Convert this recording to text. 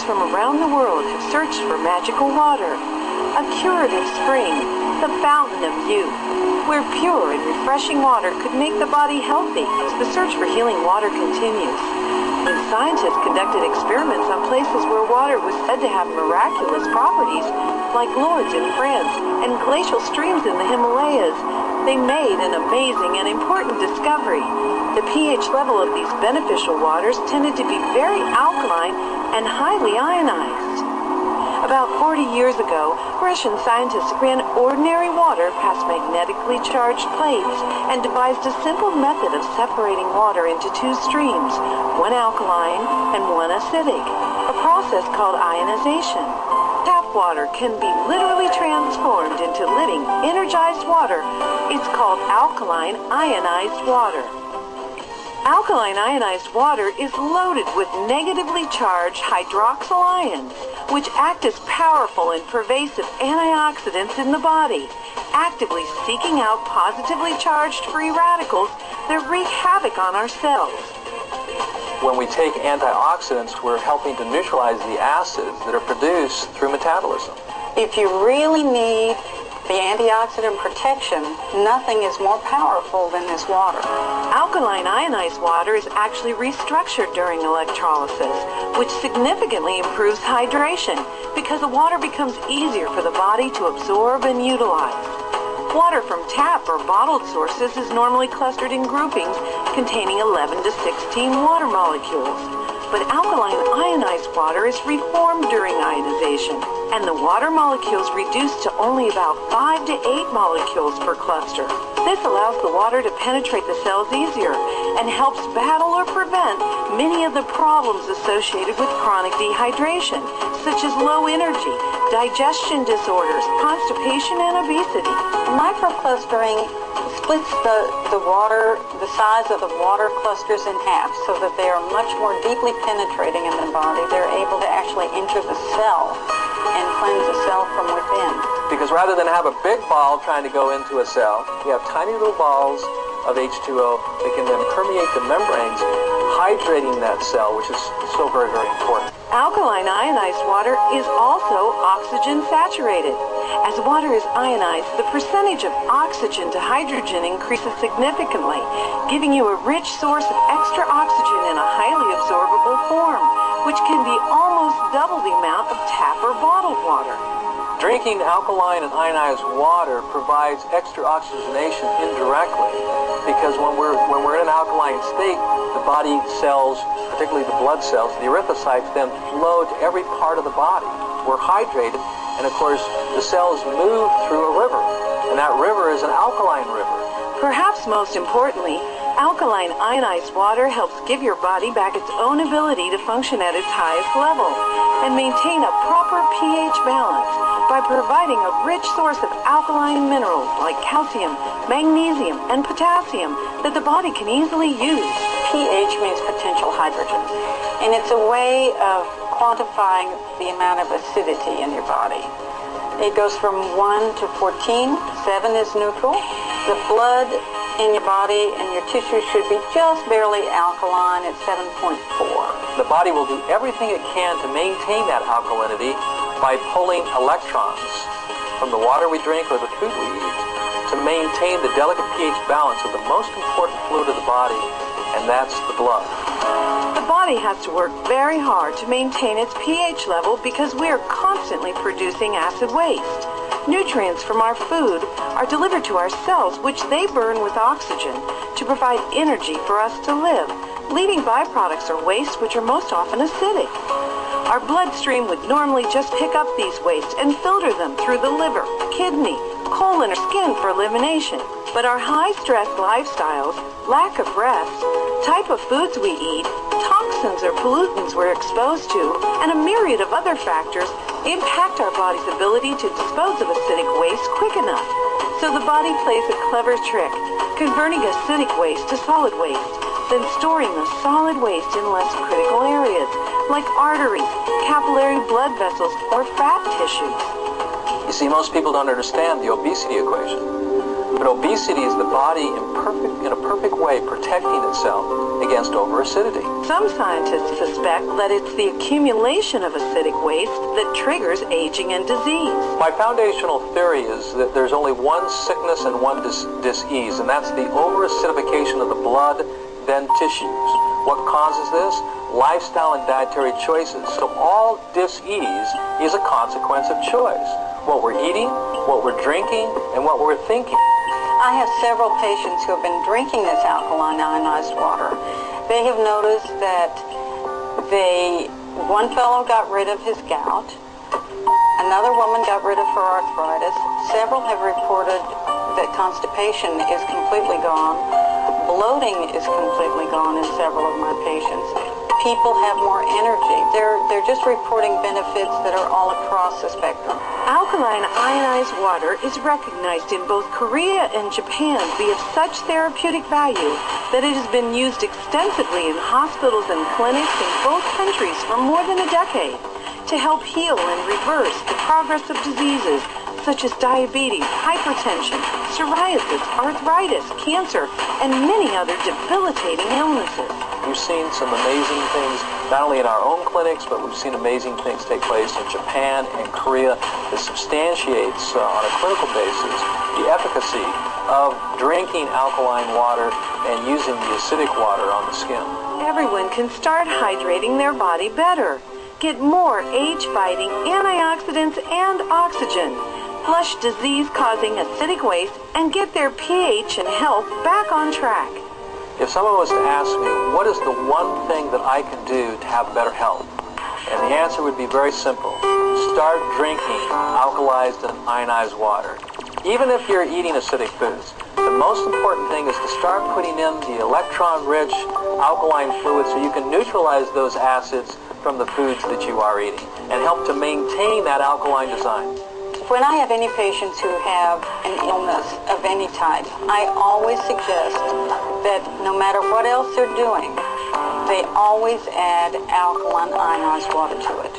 from around the world have searched for magical water, a curative spring, the fountain of youth, where pure and refreshing water could make the body healthy. The search for healing water continues. When scientists conducted experiments on places where water was said to have miraculous properties, like Lourdes in France and glacial streams in the Himalayas, they made an amazing and important discovery. The pH level of these beneficial waters tended to be very alkaline and highly ionized. About 40 years ago, Russian scientists ran ordinary water past magnetically charged plates and devised a simple method of separating water into two streams, one alkaline and one acidic, a process called ionization. Tap water can be literally transformed into living, energized water. It's called alkaline ionized water. Alkaline ionized water is loaded with negatively charged hydroxyl ions, which act as powerful and pervasive antioxidants in the body, actively seeking out positively charged free radicals that wreak havoc on our cells. When we take antioxidants, we're helping to neutralize the acids that are produced through metabolism. If you really need the antioxidant protection, nothing is more powerful than this water. Alkaline ionized water is actually restructured during electrolysis, which significantly improves hydration because the water becomes easier for the body to absorb and utilize. Water from tap or bottled sources is normally clustered in groupings containing 11 to 16 water molecules. But alkaline ionized water is reformed during ionization, and the water molecules reduced to only about 5 to 8 molecules per cluster. This allows the water to penetrate the cells easier and helps battle or prevent many of the problems associated with chronic dehydration, such as low energy, digestion disorders, constipation, and obesity. Microclustering splits the size of the water clusters in half so that they are much more deeply penetrating in the body. They're able to actually enter the cell and cleanse the cell from within. Because rather than have a big ball trying to go into a cell, we have tiny little balls of H2O that can then permeate the membranes, hydrating that cell, which is so very, very important. Alkaline ionized water is also oxygen saturated. As water is ionized, the percentage of oxygen to hydrogen increases significantly, giving you a rich source of extra oxygen in a highly absorbable form, which can be almost double the amount of tap or bottled water. Drinking alkaline and ionized water provides extra oxygenation indirectly, because when we're in an alkaline state, the body cells, particularly the blood cells, the erythrocytes, then flow to every part of the body. We're hydrated, and of course, the cells move through a river, and that river is an alkaline river. Perhaps most importantly, alkaline ionized water helps give your body back its own ability to function at its highest level and maintain a proper pH balance by providing a rich source of alkaline minerals like calcium, magnesium, and potassium that the body can easily use. pH means potential hydrogen, and it's a way of quantifying the amount of acidity in your body. It goes from 1 to 14. 7 is neutral. The blood in your body and your tissue should be just barely alkaline at 7.4. The body will do everything it can to maintain that alkalinity by pulling electrons from the water we drink or the food we eat to maintain the delicate pH balance of the most important fluid of the body, and that's the blood. The body has to work very hard to maintain its pH level because we are constantly producing acid waste. Nutrients from our food are delivered to our cells, which they burn with oxygen to provide energy for us to live. Leaving byproducts are waste, which are most often acidic. Our bloodstream would normally just pick up these wastes and filter them through the liver, kidney, colon, or skin for elimination. But our high-stress lifestyles, lack of rest, type of foods we eat, toxins or pollutants we're exposed to, and a myriad of other factors impact our body's ability to dispose of acidic waste quick enough. So the body plays a clever trick, converting acidic waste to solid waste, then storing the solid waste in less critical areas, like arteries, capillary blood vessels, or fat tissues. You see, most people don't understand the obesity equation. But obesity is the body in a perfect way protecting itself against overacidity. Some scientists suspect that it's the accumulation of acidic waste that triggers aging and disease. My foundational theory is that there's only one sickness and one dis-ease, and that's the overacidification of the blood, then tissues. What causes this? Lifestyle and dietary choices. So all dis-ease is a consequence of choice. What we're eating, what we're drinking, and what we're thinking. I have several patients who have been drinking this alkaline ionized water. They have noticed that one fellow got rid of his gout, another woman got rid of her arthritis, several have reported that constipation is completely gone, bloating is completely gone in several of my patients. People have more energy. They're just reporting benefits that are all across the spectrum. Alkaline ionized water is recognized in both Korea and Japan to be of such therapeutic value that it has been used extensively in hospitals and clinics in both countries for more than a decade to help heal and reverse the progress of diseases such as diabetes, hypertension, psoriasis, arthritis, cancer, and many other debilitating illnesses. We've seen some amazing things, not only in our own clinics, but we've seen amazing things take place in Japan and Korea that substantiates on a clinical basis the efficacy of drinking alkaline water and using the acidic water on the skin. Everyone can start hydrating their body better, get more age-fighting antioxidants and oxygen, flush disease-causing acidic waste, and get their pH and health back on track. If someone was to ask me, what is the one thing that I can do to have better health? And the answer would be very simple. Start drinking alkalized and ionized water. Even if you're eating acidic foods, the most important thing is to start putting in the electron-rich alkaline fluid so you can neutralize those acids from the foods that you are eating and help to maintain that alkaline design. When I have any patients who have an illness of any type, I always suggest that no matter what else they're doing, they always add alkaline ionized water to it.